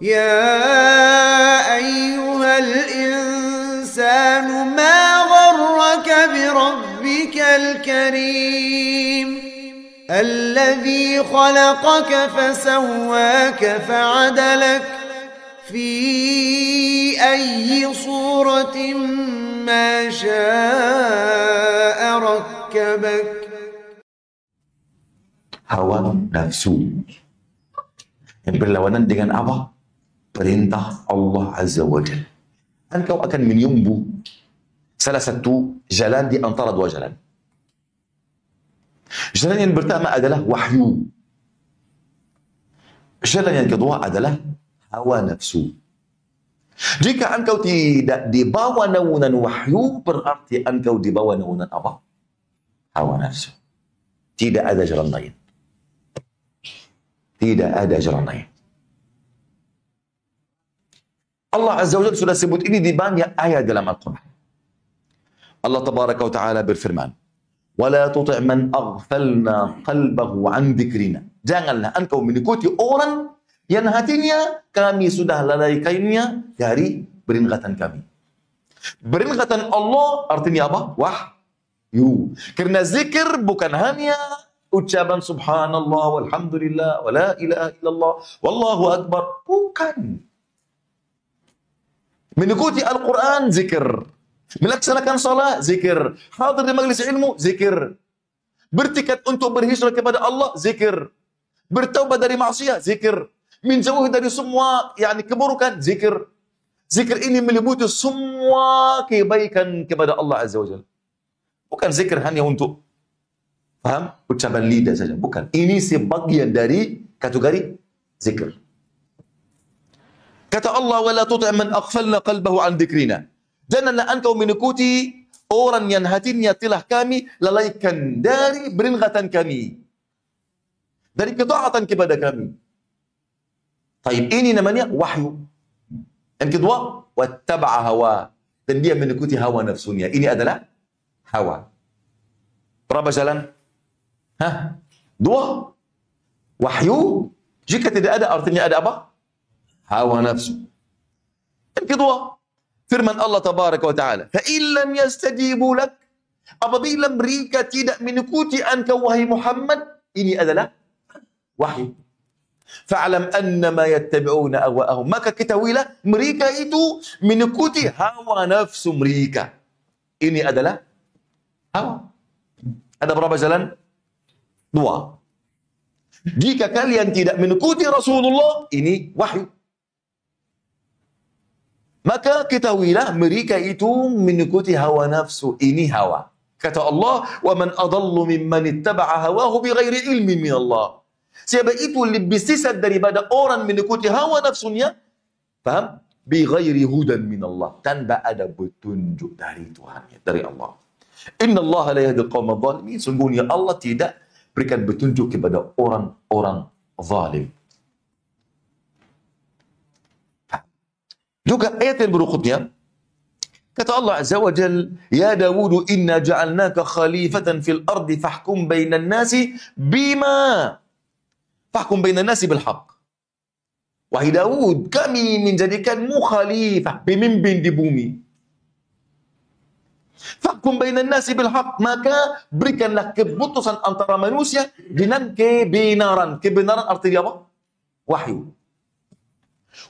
يا أيها الإنسان ما غرك بربك الكريم الذي خلقك فسواك فعدلك في أي صورة ما شاء ركبك. Hawa nafsu yang berlawanan dengan apa? Perintah Allah Azza wa Jalla. Engkau akan menyumbu salah satu jalan di antara dua jalan. Jalan yang pertama adalah wahyu. Jalan yang kedua adalah hawa nafsu. Jika engkau tidak dibawa naungan wahyu, berarti engkau dibawa naungan apa? Hawa nafsu. Tidak ada jalan lain. Tidak ada jalan lain. Allah Azza wa Jalla sudah sebut ini di banyak ayat dalam Al-Quran. Allah Tabaraka wa Ta'ala berfirman, وَلَا تُطِعْ مَنْ أَغْفَلْنَا قَلْبَهُ عَنْ ذِكْرِنَا. Janganlah engkau mengikuti orang yang hatinya kami sudah lalaikannya dari peringatan kami. Peringatan Allah artinya apa? Wahyu. Karena zikir bukan hanya ucapan subhanallah, walhamdulillah, wa la ilaha illallah, wallahu akbar. Bukan. Mengikuti Al-Quran, zikir. Melaksanakan salat, zikir. Hadir di majlis ilmu, zikir. Bertekad untuk berhijrah kepada Allah, zikir. Bertaubat dari maksiat, zikir. Menjauhi dari semua keburukan, zikir. Zikir ini meliputi semua kebaikan kepada Allah Azza wa Jalla. Bukan zikir hanya untuk ucapan lidah saja. Bukan. Ini sebagian dari kategori zikir. Kata Allah, وَلَا تُطِعْ مَنْ أَغْفَلْنَا قَلْبَهُ عَنْ ذِكْرِنَا. Janganlah engkau mengikuti orang yang hatinya telah kami lalaikan dari peringatan kami, dari ketaatan kepada kami. Taib, ini namanya wahyu. Yang kedua, وَاتَّبَعَ hawa. Dan dia mengikuti hawa nafsunya. Ini adalah hawa. Berapa jalan? Dua. Wahyu. Jika tidak ada, artinya ada apa? Hawa nafsu. Yang kedua, firman Allah Tabaraka wa Ta'ala, فَإِنْ لَمْ يَسْتَجِيبُوا لَكَ. Apabila mereka tidak mengikuti engkau wahai Muhammad, ini adalah wahyu. فَعْلَمْ أَنَّمَا يَتَّبِعُونَ أَهْوَاءَهُمْ. Maka ketahuilah mereka itu mengikuti hawa nafsu mereka. Ini adalah hawa. Ada berapa jalan? Dua. Jika kalian tidak mengikuti Rasulullah, ini wahyu. Maka ketahuilah mereka itu mengikuti hawa nafsu. Ini hawa. Kata Allah, وَمَنْ أَضَلُّ مِمَّنِ اتَّبَعَ هَوَاهُ بِغَيْرِ عِلْمٍ مِنَ اللَّهِ. Siapa itu lebih sesat daripada orang mengikuti hawa nafsunya? Faham? بِغَيْرِ هُدًى مِنَ اللَّهِ. Tanpa ada petunjuk dari Tuhan, dari Allah. إِنَّ اللَّهَ لَا يَهْدِي الْقَوْمَ الظَّالِمِينَ. Sungguhnya Allah tidak berikan petunjuk kepada orang-orang zalim. Juga ayat yang berikutnya, kata Allah Azza wa Jal, Ya Dawud, inna ja'alnaka khalifatan fil ardi fahkum bainan nasi bima. Fahkum bainan nasi bilhaq. Wahai Dawud, kami menjadikanmu khalifah, pemimpin di bumi. Fahkum bainan nasi bilhaq. Maka berikanlah keputusan antara manusia dengan kebenaran. Kebenaran artinya apa? Wahyu.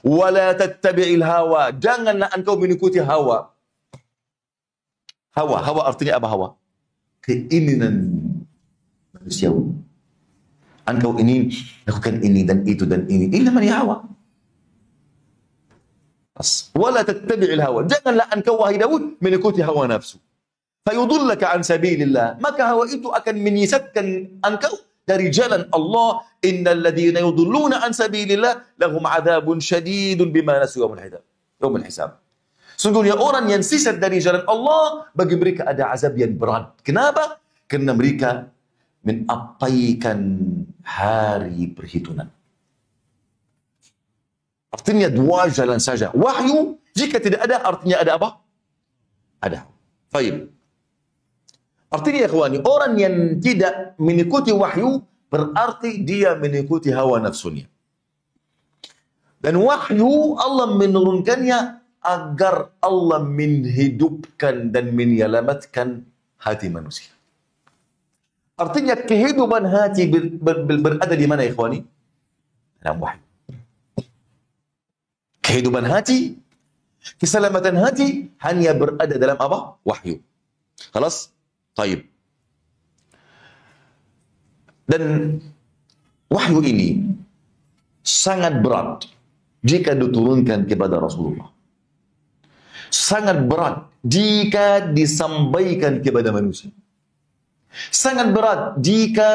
Wala tattabi'il hawa. Janganlah engkau mengikuti hawa. Hawa artinya apa hawa? Keinginan manusiawi. Engkau ini lakukan ini dan itu dan ini. Ini namanya hawa. Wala tattabi'il hawa. Janganlah engkau wahai Daud mengikuti hawa nafsu. Fayudullaka an sabilillah. Maka hawa itu akan menyesatkan engkau dari jalan Allah. Innal ladzina yudulluna an sabilillah lahum adzabun syadidun bima nasu yaumul hisab. Sungguhnya orang yang sesat dari jalan Allah, bagi mereka ada azab yang berat. Kenapa? Karena mereka mengabaikan hari perhitungan. Artinya dua jalan saja. Wahyu, jika tidak ada, artinya ada apa? Ada. Baik. Artinya ya kawan, orang yang tidak mengikuti wahyu berarti dia mengikuti hawa nafsunya. Dan wahyu Allah menurunkannya agar Allah menghidupkan dan menyelamatkan hati manusia. Artinya kehidupan hati berada di mana, ikhwani? Dalam wahyu. Kehidupan hati, keselamatan hati hanya berada dalam apa? Wahyu. Khalas? Taib. Dan wahyu ini sangat berat jika diturunkan kepada Rasulullah. Sangat berat jika disampaikan kepada manusia. Sangat berat jika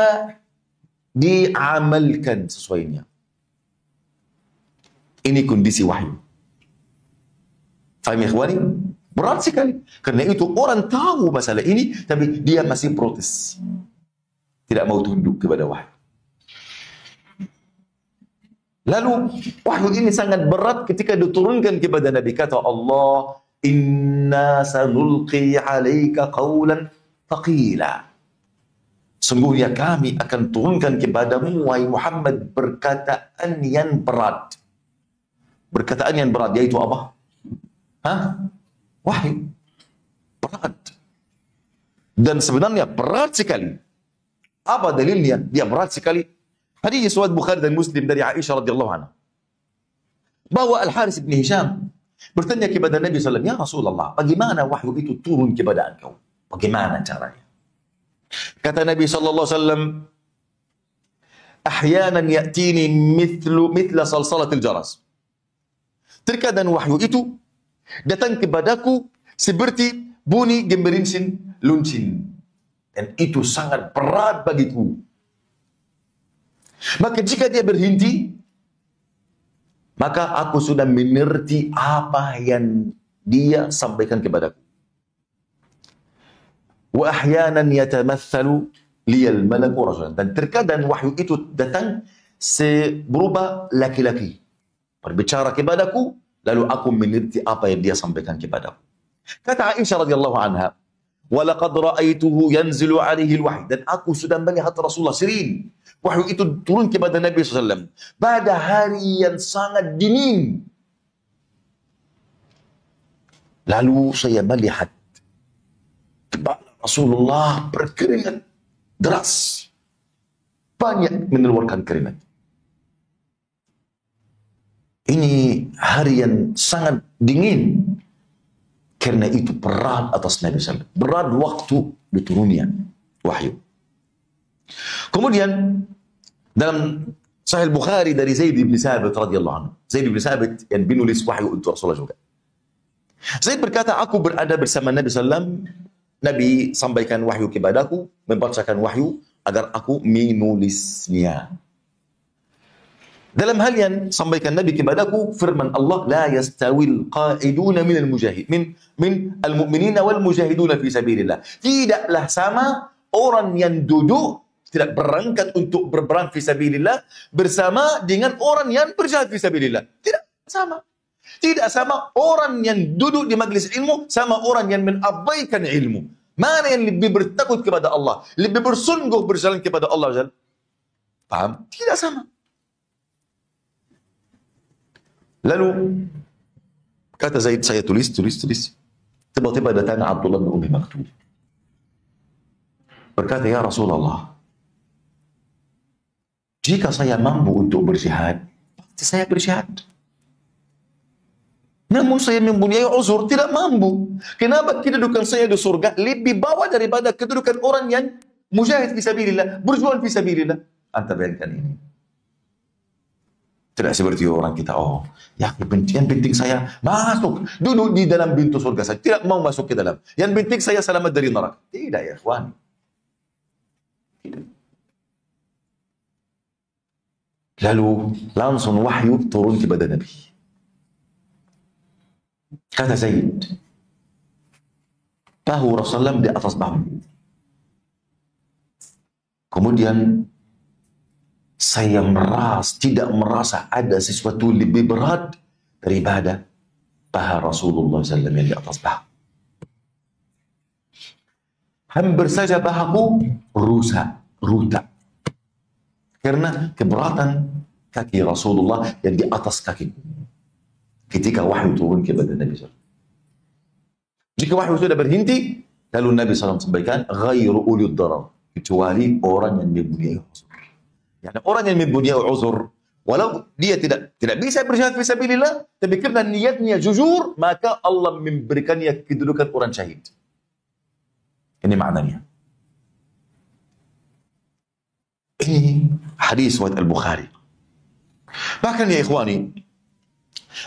diamalkan sesuainya. Ini kondisi wahyu. Faham, ikhwani? Berat sekali. Karena itu orang tahu masalah ini, tapi dia masih protes. Tidak mau tunduk kepada wahyu. Lalu wahyu ini sangat berat ketika diturunkan kepada Nabi. Kata Allah, Inna sanulqi alaika qawlan thaqila. Sungguhnya kami akan turunkan kepadamu, wahai Muhammad, perkataan yang berat. Perkataan yang berat, yaitu apa? Wahyu. Berat. Dan sebenarnya berat sekali. Apa dalilnya? Dia berat sekali. Hadis riwayat Bukhari dan Muslim dari Aisyah radhiyallahu anha. Bahwa Al-Harits bin Hisham bertanya kepada Nabi SAW, ya Rasulullah, bagaimana wahyu itu turun kepada engkau? Bagaimana caranya? Kata Nabi SAW, ahyanan ya'tini mithla salsalatil jaras. Terkadang wahyu itu datang kepadaku seperti bunyi gemerincing luncing. Dan itu sangat berat bagiku. Maka jika dia berhenti, maka aku sudah mengerti apa yang dia sampaikan kepadaku. Wa ahyanan yatamathalu liyal malaku rasulan. Dan terkadang wahyu itu datang berupa laki-laki. Berbicara kepadaku, lalu aku mengerti apa yang dia sampaikan kepadaku. Kata Aisyah radhiyallahu anha, wa laqad ra'aituhu yanzilu alaihi alwahyi. Dan aku sudah melihat Rasulullah sering wahyu itu turun kepada Nabi SAW pada hari yang sangat dingin. Lalu saya melihat kepala Rasulullah berkeringat deras, banyak mengeluarkan keringat. Ini hari yang sangat dingin. Karena itu berat atas Nabi SAW. Berat waktu diturunnya wahyu. Kemudian dalam Sahih Bukhari dari Zaid bin Sabit radhiyallahu anhu. Zaid bin Sabit yang menulis wahyu untuk Rasulullah juga. Zaid berkata, aku berada bersama Nabi SAW. Nabi sampaikan wahyu kepadaku, membacakan wahyu agar aku menulisnya. Dalam hal yang sampaikan Nabi kepadaku, firman Allah, la yastawil qa'iduna minal mujahid min al-mu'minina wal mujahiduna fi sabilillah. Tidaklah sama orang yang duduk tidak berangkat untuk berperang fi sabilillah bersama dengan orang yang berjihad fi sabilillah. Tidak sama. Tidak sama orang yang duduk di majlis ilmu sama orang yang mengabaikan ilmu. Mana yang lebih bertakut kepada Allah, lebih bersungguh berjalan kepada Allah? Paham? Tidak sama. Lalu kata Zaid, saya tulis. Tiba-tiba datang Abdullah bin Ummi Maktum. Berkata, ya Rasulullah, jika saya mampu untuk berjihad, pasti saya berjihad. Namun saya mempunyai uzur, tidak mampu. Kenapa kedudukan saya di surga lebih bawah daripada kedudukan orang yang mujahid fisabilillah, berjuang fisabilillah? Anta bayangkan ini. Tidak seperti orang kita, oh, ya yang penting saya masuk, duduk di dalam pintu surga saja, tidak mau masuk ke dalam. Yang penting saya selamat dari neraka. Tidak, ya ikhwan. Tidak. Lalu langsung wahyu turun kepada Nabi. Kata Zaid, tahu Rasulullah di atas bambu. Kemudian saya tidak merasa ada sesuatu lebih berat daripada paha Rasulullah SAW yang di atas bambu. Hampir saja pahaku rusak. Karena keberatan kaki Rasulullah yang di atas kaki. Ketika wahyu turun kepada Nabi SAW. Jika wahyu sudah berhenti, lalu Nabi SAW sampaikan, ghairu ulil darar, kecuali orang yang mempunyai uzur. Yani orang yang mempunyai uzur, walau dia tidak bisa berjihad fi sabilillah, tapi karena niatnya jujur, maka Allah memberikannya kedudukan orang syahid. Ini maknanya. Ini hadis riwayat Al-Bukhari. Bahkan ya ikhwani,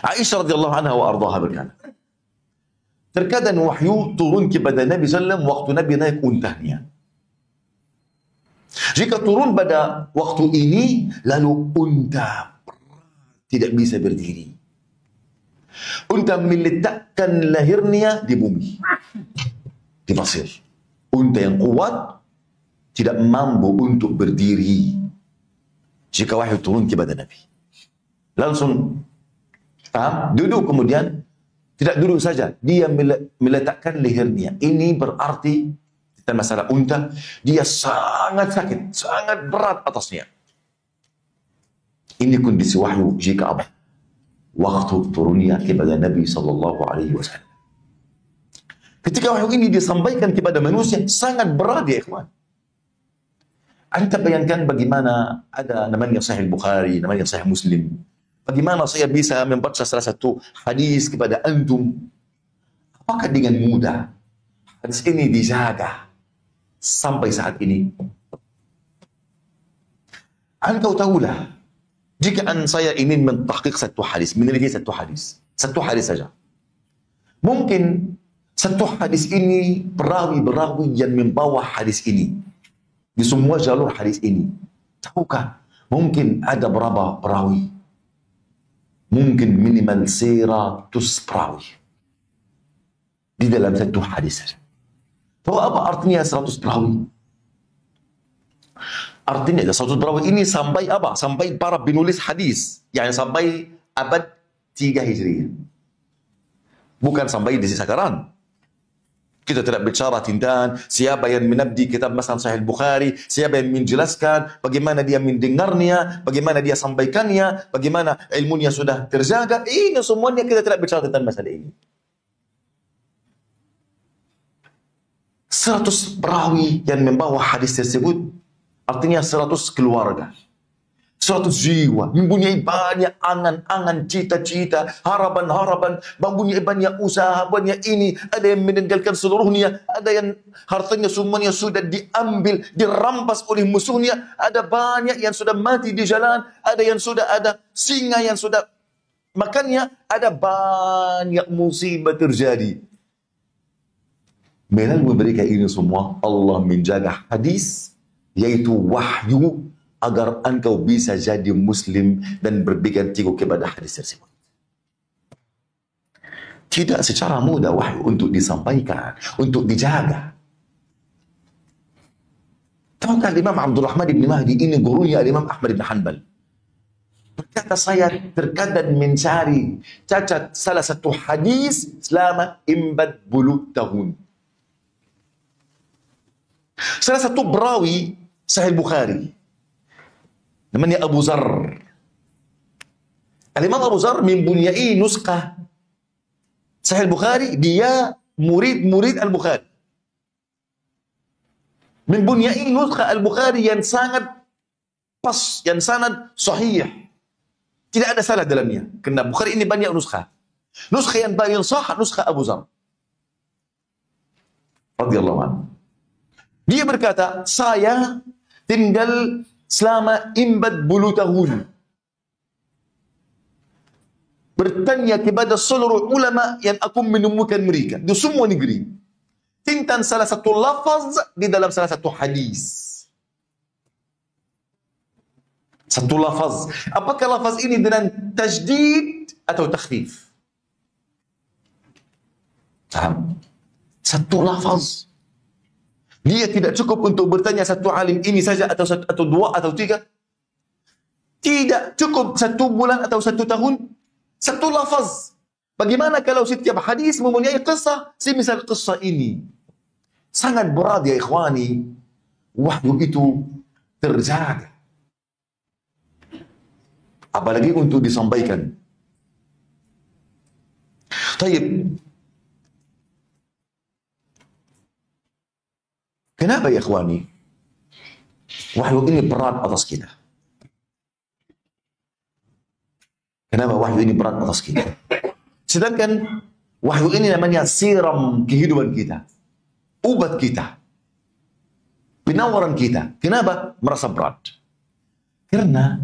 Aisyah radhiyallahu anha wa ardhaha berkata, terkadang wahyu turun kepada Nabi SAW waktu Nabi naik untahnya. Jika turun pada waktu ini, lalu unta tidak bisa berdiri. Unta meletakkan lahirnya di bumi, di pasir. Unta yang kuat tidak mampu untuk berdiri jika wahyu turun kepada Nabi. Langsung duduk, kemudian tidak duduk saja, dia meletakkan lehernya. Ini berarti tentang masalah unta, dia sangat sakit, sangat berat atasnya. Ini kondisi wahyu jika apa? Waktu turunnya kepada Nabi SAW. Ketika wahyu ini disampaikan kepada manusia, sangat berat ya ikhwan. Anda bayangkan bagaimana ada namanya Sahih Bukhari, namanya Sahih Muslim. Bagaimana saya bisa membaca salah satu hadis kepada antum? Apakah dengan mudah hadis ini dijaga sampai saat ini? Engkau tahulah, jika saya ingin mentahqiq satu hadis, meneliti satu hadis saja. Mungkin satu hadis ini perawi-perawi yang membawa hadis ini di semua jalur hadis ini. Tahukah? Mungkin ada berapa perawi? Mungkin minimal 100 perawi di dalam satu hadis saja. Tahu apa artinya 100 perawi? Artinya 100 perawi ini sampai apa? Sampai para penulis hadis, yang sampai abad 3 Hijriah. Bukan sampai di sekarang. Kita tidak bicara tentang siapa yang menabdi kitab Masnad Sahih Bukhari, siapa yang menjelaskan, bagaimana dia mendengarnya, bagaimana dia sampaikannya, bagaimana ilmunya sudah terjaga. Ini semuanya kita tidak bicara tentang masalah ini. 100 perawi yang membawa hadis tersebut, artinya 100 keluarga. 100 jiwa, mempunyai banyak angan-angan, cita-cita, harapan-harapan, mempunyai banyak usaha, banyak ini. Ada yang meninggalkan seluruhnya, ada yang hartanya semuanya sudah diambil, dirampas oleh musuhnya. Ada banyak yang sudah mati di jalan, ada yang sudah ada singa yang sudah makannya, ada banyak musibah terjadi. Melalui mereka ini semua, Allah menjaga hadis, yaitu wahyu, agar engkau bisa jadi muslim dan berpegang teguh kepada hadis tersebut. Tidak secara mudah wahyu untuk disampaikan, untuk dijaga. Tahukah Imam Abdul Rahman ibn Mahdi, ini gurunya Imam Ahmad ibn Hanbal. Berkata, saya terkadang mencari cacat salah satu hadis selama 40 tahun. Salah satu perawi Sahih Bukhari, namanya Abu Zar. Al-Imam Abu Zar mempunyai nuskah Sahih Bukhari, dia murid Al-Bukhari. Mempunyai nuskah Al-Bukhari yang sangat pas, yang sangat sahih. Tidak ada salah dalamnya. Karena Bukhari ini banyak nuskah. Nuskah yang paling sah, nuskah Abu Zar radhiyallahu anhu. Dia berkata, saya tinggal selama 40 tahun bertanya kepada seluruh ulama yang aku menemukan mereka di semua negeri tentang salah satu lafaz di dalam salah satu hadis. Satu lafaz, apakah lafaz ini dengan tajdid atau takhfif? Paham? Satu lafaz. Dia tidak cukup untuk bertanya satu alim ini saja atau dua atau tiga. Tidak cukup 1 bulan atau 1 tahun. Satu lafaz. Bagaimana kalau setiap hadis mempunyai kisah? Semisal kisah ini. Sangat berat ya ikhwani. Wahyu itu terjaga. apalagi untuk disampaikan. Taib. Kenapa ya ikhwani? Wahyu ini berat atas kita. Kenapa wahyu ini berat atas kita? Sedangkan wahyu ini namanya siram kehidupan kita, obat kita, penawaran kita. Kenapa merasa berat? Karena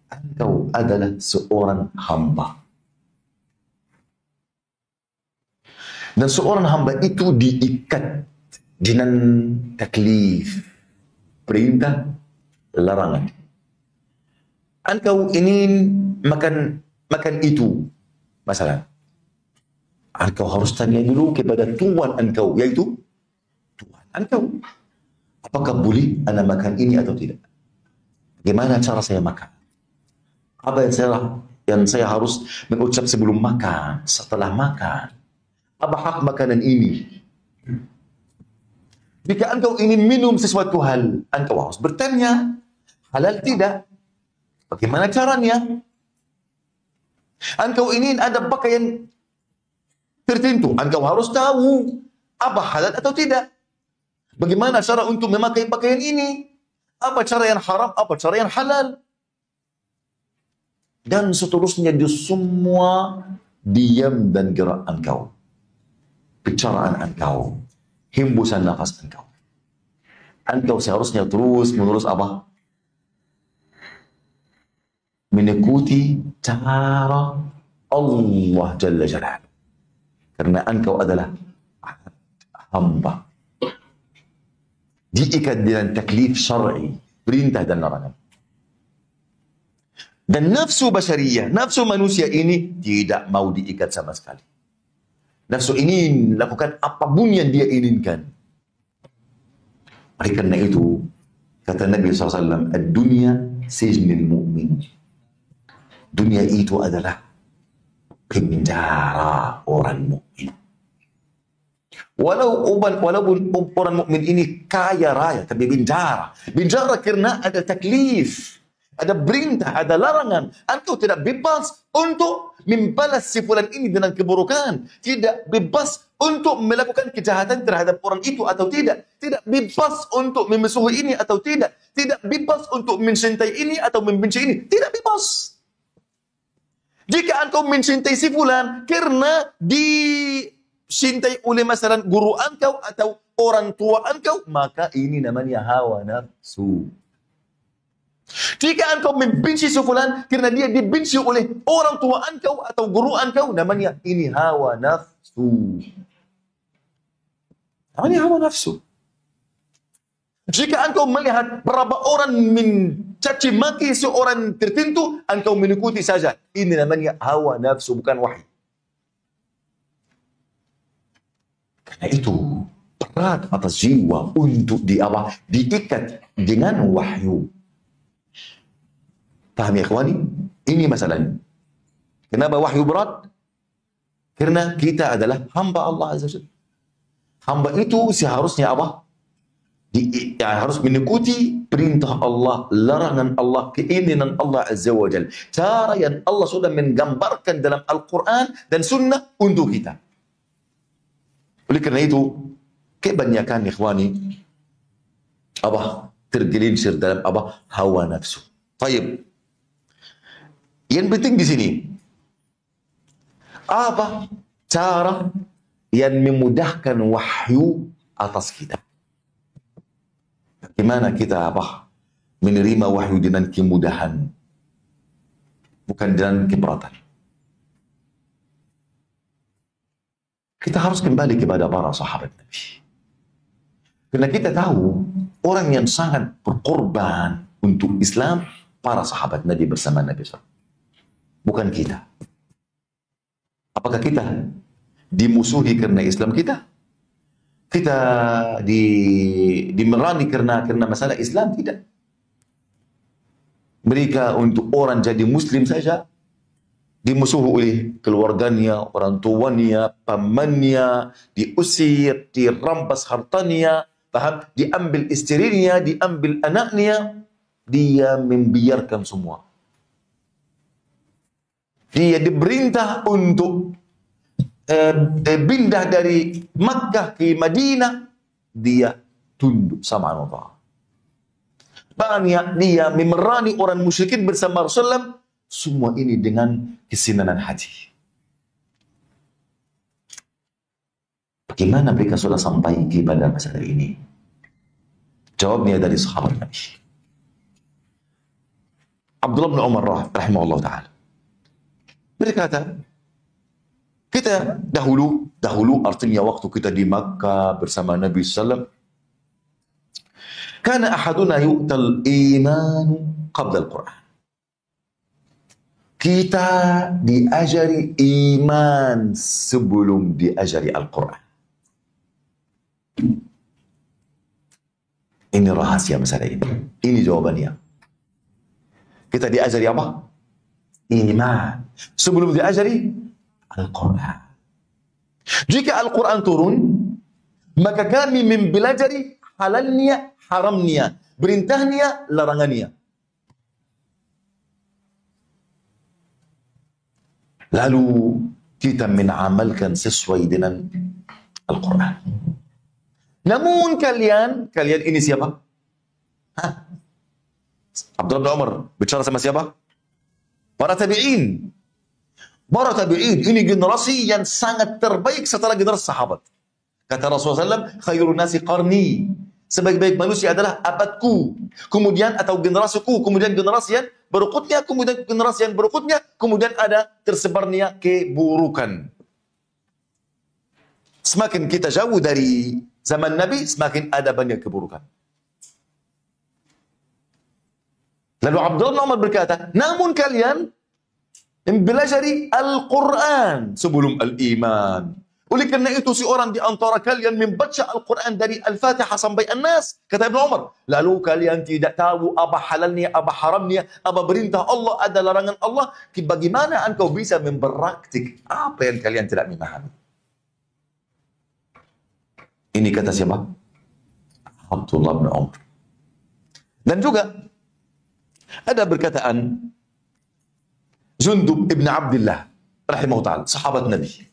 engkau adalah seorang hamba. Dan seorang hamba itu diikat dengan taklif, perintah, larangan. Engkau ingin makan itu, masalah. Engkau harus tanya dulu kepada Tuhan engkau, yaitu Tuhan engkau. Apakah boleh anda makan ini atau tidak? Bagaimana cara saya makan? Apa yang saya harus mengucap sebelum makan, setelah makan? Apa hak makanan ini? Jika engkau ingin minum sesuatu hal, engkau harus bertanya, halal tidak? Bagaimana caranya? Engkau ingin ada pakaian tertentu, engkau harus tahu apa halal atau tidak. Bagaimana cara untuk memakai pakaian ini? Apa cara yang haram, apa cara yang halal? Dan seterusnya di semua diam dan gerak engkau. Bicaraan engkau. Hembusan nafas engkau. Engkau seharusnya terus menerus apa? Mengikuti cara Allah Jalla Jalaluhu. Karena engkau adalah hamba. Diikat dengan taklif syar'i, perintah dan larangan. Dan nafsu basyariyah, nafsu manusia ini tidak mau diikat sama sekali. Nafsu ingin lakukan apapun yang dia inginkan. Oleh karena itu, kata Nabi SAW, "Ad-dunya sijnil mu'min." Dunia itu adalah penjara orang mukmin. Walaupun orang mukmin ini kaya raya, tapi penjara. Penjara karena ada taklif, ada perintah, ada larangan. Engkau tidak bebas untuk membalas si fulan ini dengan keburukan. Tidak bebas untuk melakukan kejahatan terhadap orang itu atau tidak. Tidak bebas untuk memusuhi ini atau tidak. Tidak bebas untuk mencintai ini atau membenci ini. Tidak bebas. Jika engkau mencintai si fulan karena dicintai oleh masalah guru engkau atau orang tua engkau, maka ini namanya hawa nafsu. Jika engkau membenci si fulan karena dia dibenci oleh orang tua engkau atau guru engkau, namanya ini hawa nafsu. Namanya hawa nafsu. Jika engkau melihat berapa orang mencaci maki seorang tertentu, engkau mengikuti saja. Ini namanya hawa nafsu, bukan wahyu. Karena itu berat atas jiwa untuk diikat dengan wahyu. Paham ya ikhwani? Ini masalahnya. Kenapa wahyu berat? Karena kita adalah hamba Allah Azza wa Jalla. Hamba itu seharusnya apa? Harus mengikuti perintah Allah, larangan Allah, keinginan Allah Azza wa Jalla. Cara yang Allah sudah menggambarkan dalam Al-Quran dan Sunnah untuk kita. Oleh karena itu, kebanyakan ikhwani tergelincir dalam hawa nafsu. Taib. Yang penting di sini, apa cara yang memudahkan wahyu atas kita? Bagaimana kita menerima wahyu dengan kemudahan, bukan dengan keberatan? Kita harus kembali kepada para sahabat Nabi. Karena kita tahu orang yang sangat berkorban untuk Islam, para sahabat Nabi bersama Nabi SAW. Bukan kita. Apakah kita dimusuhi karena Islam kita? Kita dimerangi karena masalah Islam? Tidak. Mereka untuk orang jadi Muslim saja dimusuhi oleh keluarganya, orang tuanya, pamannya, diusir, dirampas hartanya, diambil istrinya, diambil anaknya, dia membiarkan semua. dia diperintah untuk pindah dari Makkah ke Madinah, dia tunduk sama Allah. Banyak dia memerani orang musyrikin bersama Rasulullah, semua ini dengan kesenangan hati. Bagaimana mereka sudah sampai kepada masalah ini? Jawabnya dari sahabat Nabi. Abdullah bin Umar rahimahullah ta'ala berkata, kita dahulu artinya waktu kita di Makkah bersama Nabi SAW, kana ahaduna yu'tal imanu qabla al-Quran. Kita diajari iman sebelum diajari Al-Quran. Ini rahasia masalah ini. Ini jawabannya. Kita diajari apa? Iman. Sebelum diajari Al-Quran. Jika Al-Quran turun, maka kami mempelajari halalnya, haramnya, perintahnya, larangannya. Lalu kita menamalkan sesuai dengan Al-Quran. Namun kalian ini siapa? Abdullah bin Umar bicara sama siapa? Para tabi'in. Para tabi'in ini generasi yang sangat terbaik setelah generasi sahabat. Kata Rasulullah SAW, khairun nasi qarni. Sebaik-baik manusia adalah abadku. Kemudian atau generasiku, kemudian generasi yang berikutnya, kemudian generasi yang berikutnya, kemudian ada tersebarnya keburukan. Semakin kita jauh dari zaman Nabi, semakin ada banyak keburukan. Lalu Abdullah bin Umar berkata, namun kalian mempelajari Al-Quran sebelum Al-Iman. Oleh kerana itu, si orang di antara kalian membaca Al-Quran dari Al-Fatihah sampai An-Nas. Kata Ibn Umar, lalu kalian tidak tahu apa halalnya, apa haramnya, apa perintah Allah, ada larangan Allah. Bagaimana engkau bisa mempraktik apa yang kalian tidak memahami? Ini kata siapa? Abdullah bin Umar. Dan juga ada perkataan Jundub ibn Abdullah rahimahullah, sahabat Nabi.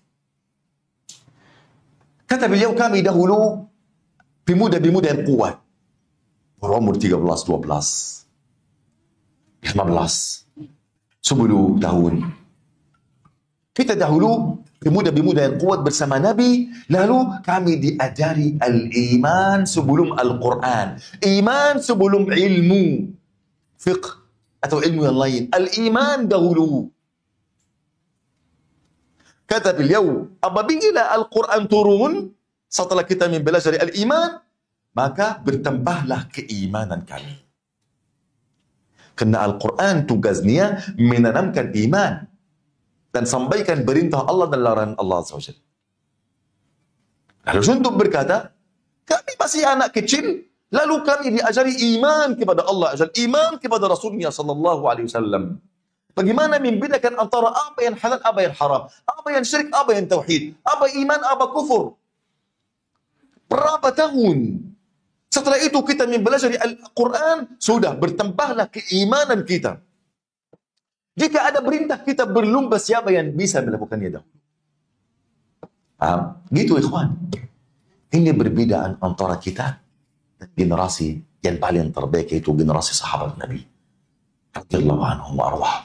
Kata beliau, kami dahulu pemuda-pemuda yang kuat, berumur 13, 12, 15, 10 tahun. Kita dahulu pemuda-pemuda yang kuat bersama Nabi, lalu kami diajari al-iman sebelum Al-Quran. Iman sebelum ilmu fiqh atau ilmu yang lain. Al-iman dahulu. Kata beliau, apabila Al-Quran turun, setelah kita mempelajari al-iman, maka bertambahlah keimanan kami. Kerana Al-Quran tugasnya menanamkan iman dan sampaikan perintah Allah dan larangan Allah SWT. Lalu Jundub berkata, kami masih anak kecil, lalu kami diajari iman kepada Allah, iman kepada Rasulnya sallallahu alaihi wasallam. Bagaimana membedakan antara apa yang halal, apa yang haram, apa yang syirik, apa yang tauhid, apa iman, apa kufur. Berapa tahun setelah itu kita mempelajari Al-Quran, sudah bertambahlah keimanan kita. Jika ada perintah, kita berlomba siapa yang bisa melakukannya dahulu. Paham? Gitu ikhwan. Ini perbedaan antara kita dan generasi yang paling terbaik, yaitu generasi sahabat Nabi radhiyallahu anhum wa arwah.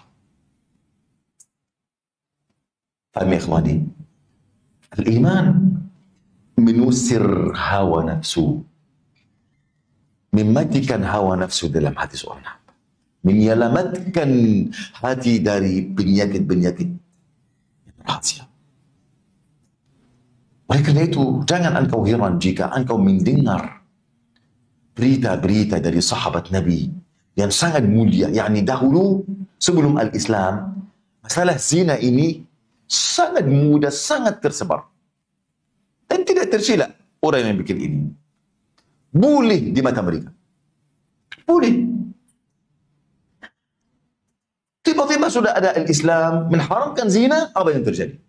Faham ya ikhwani? Al-iman menusir hawa nafsu, mematikan hawa nafsu dalam hati seorang, menyelamatkan hati dari penyakit-penyakit rahasia. Oleh karena itu, jangan engkau heran jika engkau mendengar berita-berita dari sahabat Nabi yang sangat mulia, yakni dahulu sebelum al-Islam, masalah zina ini sangat mudah, sangat tersebar. Dan tidak tersilap orang yang bikin ini. Boleh di mata mereka. Boleh. Tiba-tiba sudah ada al-Islam mengharamkan zina, apa yang terjadi?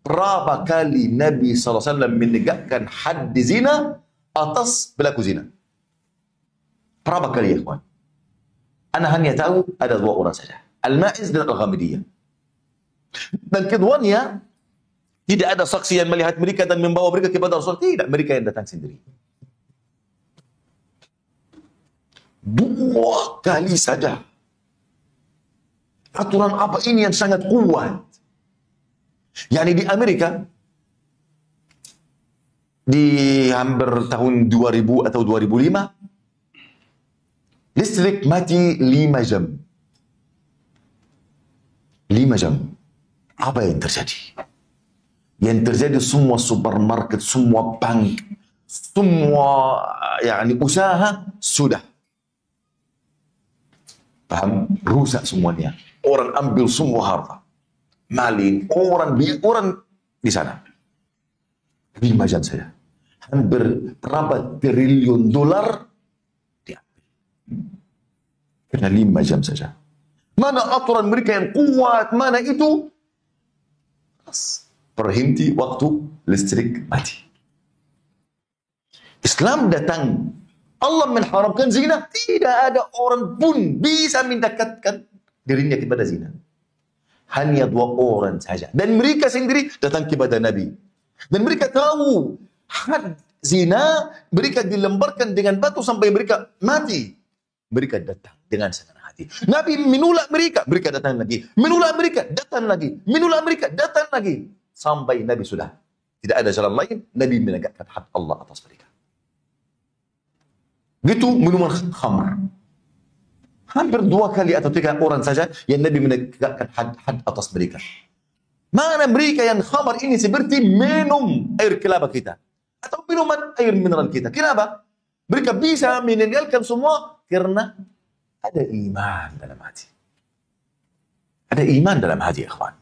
Berapa kali Nabi SAW menegakkan had zina atas pelaku zina? Berapa kali ya kawan? Ana hanya tahu ada dua orang saja, Al-Ma'iz dan Al-Ghamidiyah. Dan keduanya, tidak ada saksi yang melihat mereka dan membawa mereka kepada Rasul. Tidak, mereka yang datang sendiri. 2 kali saja. Aturan apa ini yang sangat kuat? Yani di Amerika, di hampir tahun 2000 atau 2005, listrik mati 5 jam. 5 jam. Apa yang terjadi? Yang terjadi semua supermarket, semua bank, semua usaha sudah. Paham? Rusak semuanya. Orang ambil semua harta. Maling, orang di sana. 5 jam saja. Hampir berapa triliun dolar diambil. Karena 5 jam saja. Mana aturan mereka yang kuat, mana itu? Berhenti waktu listrik mati. Islam datang. Allah mengharamkan zina. Tidak ada orang pun bisa mendekatkan dirinya kepada zina. Hanya 2 orang saja. Dan mereka sendiri datang kepada Nabi. Dan mereka tahu had zina, mereka dilemparkan dengan batu sampai mereka mati. Mereka datang dengan senang hati. Nabi menolak mereka, mereka datang lagi. Menolak mereka, datang lagi. Menolak mereka, datang lagi. Sampai Nabi sudah tidak ada jalan lain, Nabi menegakkan had Allah atas mereka. Gitu minuman khamar. Hampir 2 kali atau 3 orang saja yang Nabi menegakkan had atas mereka. Mana mereka yang khamar ini seperti minum air kelapa kita. Atau minuman air mineral kita. Kenapa? Mereka bisa meninggalkan semua karena ada iman dalam hati. Ada iman dalam hati, ikhwan.